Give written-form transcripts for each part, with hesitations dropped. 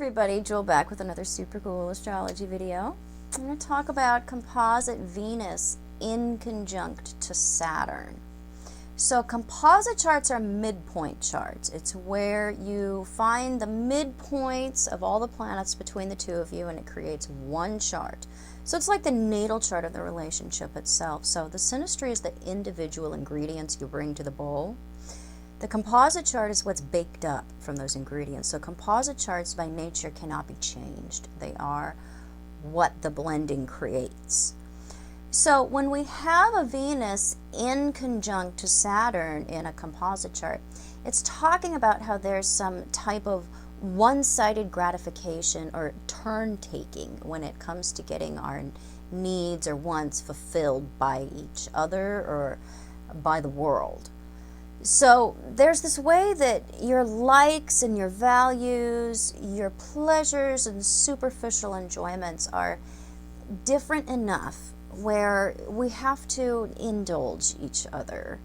everybody, Jewel back with another super cool astrology video. I'm going to talk about composite Venus inconjunct to Saturn. So composite charts are midpoint charts. It's where you find the midpoints of all the planets between the two of you and it creates one chart. So it's like the natal chart of the relationship itself. So the synastry is the individual ingredients you bring to the bowl. The composite chart is what's baked up from those ingredients. So composite charts by nature cannot be changed. They are what the blending creates. So when we have a Venus inconjunct to Saturn in a composite chart, it's talking about how there's some type of one-sided gratification or turn-taking when it comes to getting our needs or wants fulfilled by each other or by the world. So there's this way that your likes and your values, your pleasures and superficial enjoyments are different enough where we have to indulge each other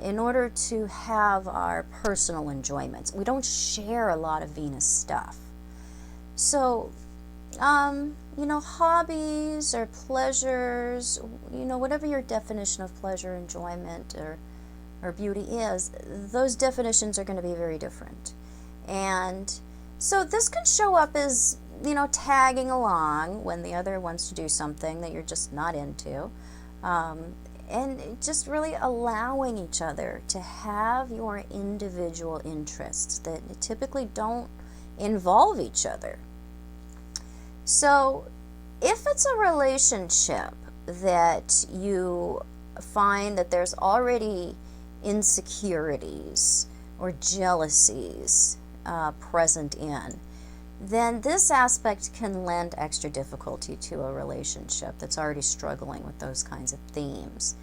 in order to have our personal enjoyments. We don't share a lot of Venus stuff. So, hobbies or pleasures, whatever your definition of pleasure, enjoyment, or beauty is, those definitions are going to be very different. And so this can show up as, tagging along when the other wants to do something that you're just not into. And just really allowing each other to have your individual interests that typically don't involve each other. So if it's a relationship that you find that there's already insecurities or jealousies present in, then this aspect can lend extra difficulty to a relationship that's already struggling with those kinds of themes,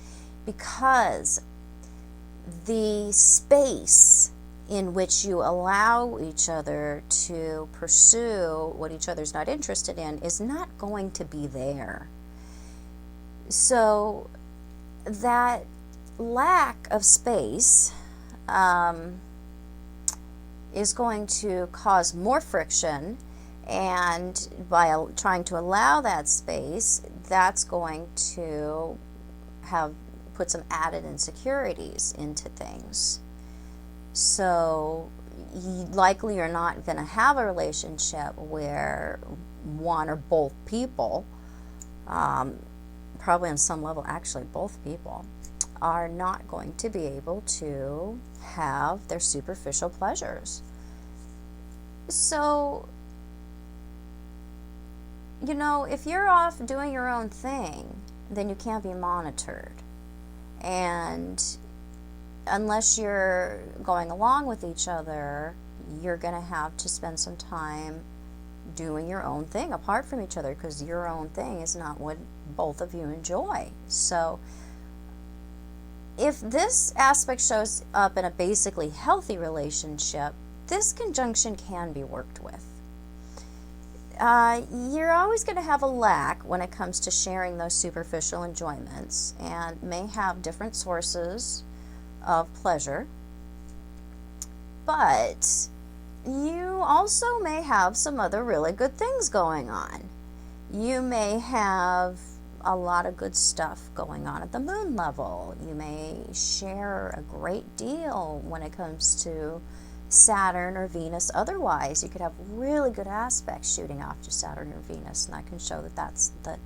because the space in which you allow each other to pursue what each other's not interested in is not going to be there. So that lack of space is going to cause more friction, and by trying to allow that space, that's going to put some added insecurities into things. So likely you're not going to have a relationship where one or both people, probably on some level actually both people, are not going to be able to have their superficial pleasures. So, if you're off doing your own thing, then you can't be monitored. And unless you're going along with each other, you're going to have to spend some time doing your own thing apart from each other, because your own thing is not what both of you enjoy. So if this aspect shows up in a basically healthy relationship, this conjunction can be worked with. You're always going to have a lack when it comes to sharing those superficial enjoyments, and may have different sources of pleasure, but you also may have some other really good things going on. You may have a lot of good stuff going on at the moon level. You may share a great deal when it comes to Saturn or Venus. Otherwise, you could have really good aspects shooting off to Saturn or Venus, and I can show that that's the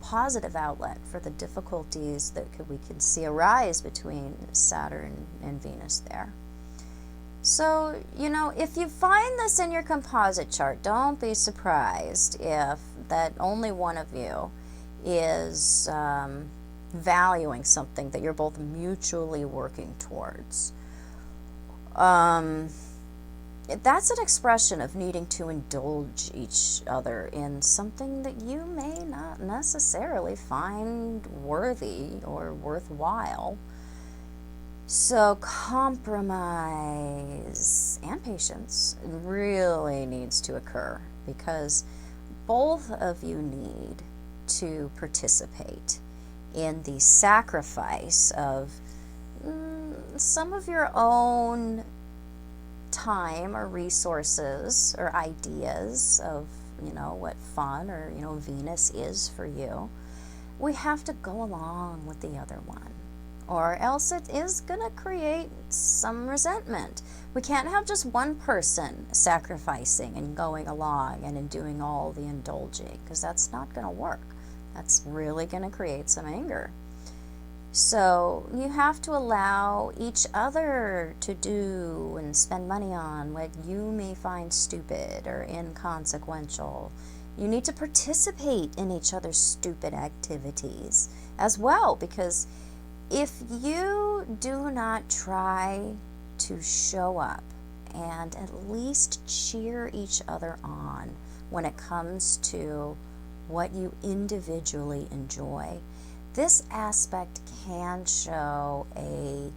positive outlet for the difficulties that we can see arise between Saturn and Venus there. So, if you find this in your composite chart, don't be surprised if that only one of you is valuing something that you're both mutually working towards. That's an expression of needing to indulge each other in something that you may not necessarily find worthy or worthwhile. So compromise and patience really needs to occur, because both of you need to participate in the sacrifice of some of your own time or resources or ideas of, what fun or, Venus is for you, we have to go along with the other one, or else it is going to create some resentment. We can't have just one person sacrificing and going along and doing all the indulging, because that's not going to work. That's really going to create some anger. So you have to allow each other to do and spend money on what you may find stupid or inconsequential. You need to participate in each other's stupid activities as well, because if you do not try to show up and at least cheer each other on when it comes to what you individually enjoy, this aspect can show a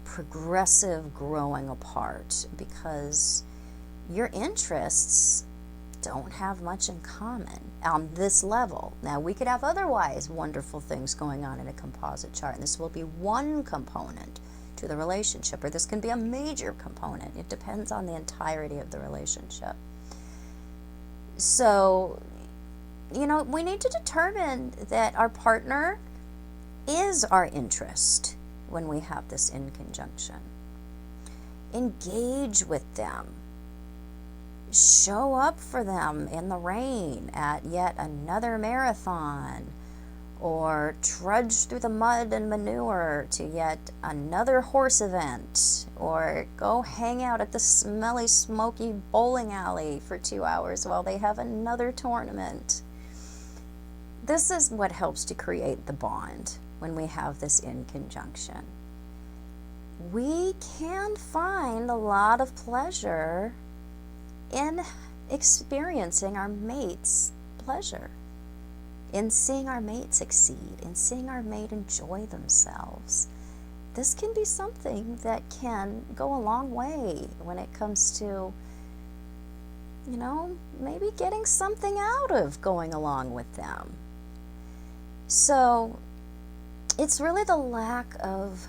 progressive growing apart, because your interests don't have much in common on this level. Now, we could have otherwise wonderful things going on in a composite chart, and this will be one component to the relationship, or this can be a major component. It depends on the entirety of the relationship. So, we need to determine that our partner is our interest when we have this inconjunction. Engage with them. Show up for them in the rain at yet another marathon, or trudge through the mud and manure to yet another horse event, or go hang out at the smelly, smoky bowling alley for 2 hours while they have another tournament. This is what helps to create the bond when we have this inconjunction. We can find a lot of pleasure in experiencing our mate's pleasure, in seeing our mate succeed, in seeing our mate enjoy themselves. This can be something that can go a long way when it comes to, maybe getting something out of going along with them. So it's really the lack of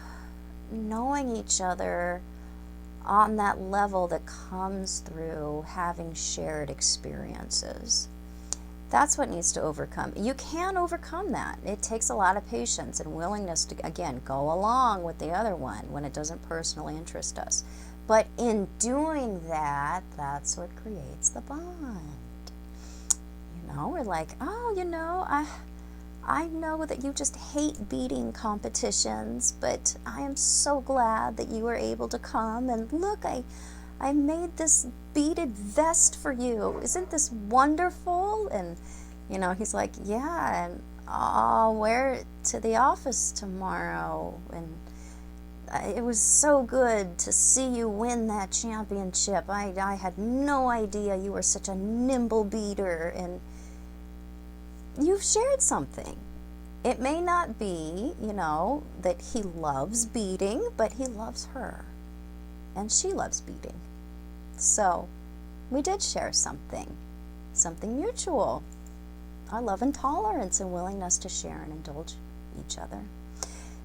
knowing each other on that level that comes through having shared experiences. That's what needs to overcome. You can overcome that. It takes a lot of patience and willingness to, again, go along with the other one when it doesn't personally interest us. But in doing that, that's what creates the bond. We're like, I know that you just hate beading competitions, but I am so glad that you were able to come, and look, I made this beaded vest for you. Isn't this wonderful? And, he's like, yeah, and I'll wear it to the office tomorrow. And it was so good to see you win that championship. I had no idea you were such a nimble beader, and you've shared something. It may not be, that he loves beading, but he loves her, and she loves beading. So we did share something mutual. Our love and tolerance and willingness to share and indulge each other.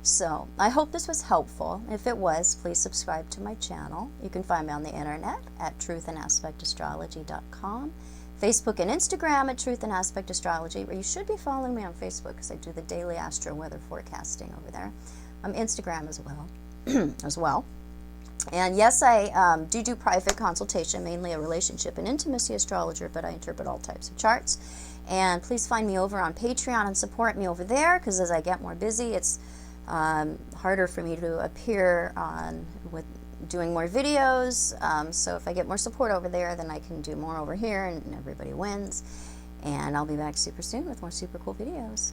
So I hope this was helpful. If it was, please subscribe to my channel. You can find me on the internet at truthandaspectastrology.com. Facebook and Instagram at Truth and Aspect Astrology, or you should be following me on Facebook because I do the daily astro weather forecasting over there. Instagram as well. And yes, I do private consultation, mainly a relationship and intimacy astrologer, but I interpret all types of charts. And please find me over on Patreon and support me over there, because as I get more busy, it's harder for me to appear with doing more videos. So if I get more support over there, then I can do more over here, and everybody wins. And I'll be back super soon with more super cool videos.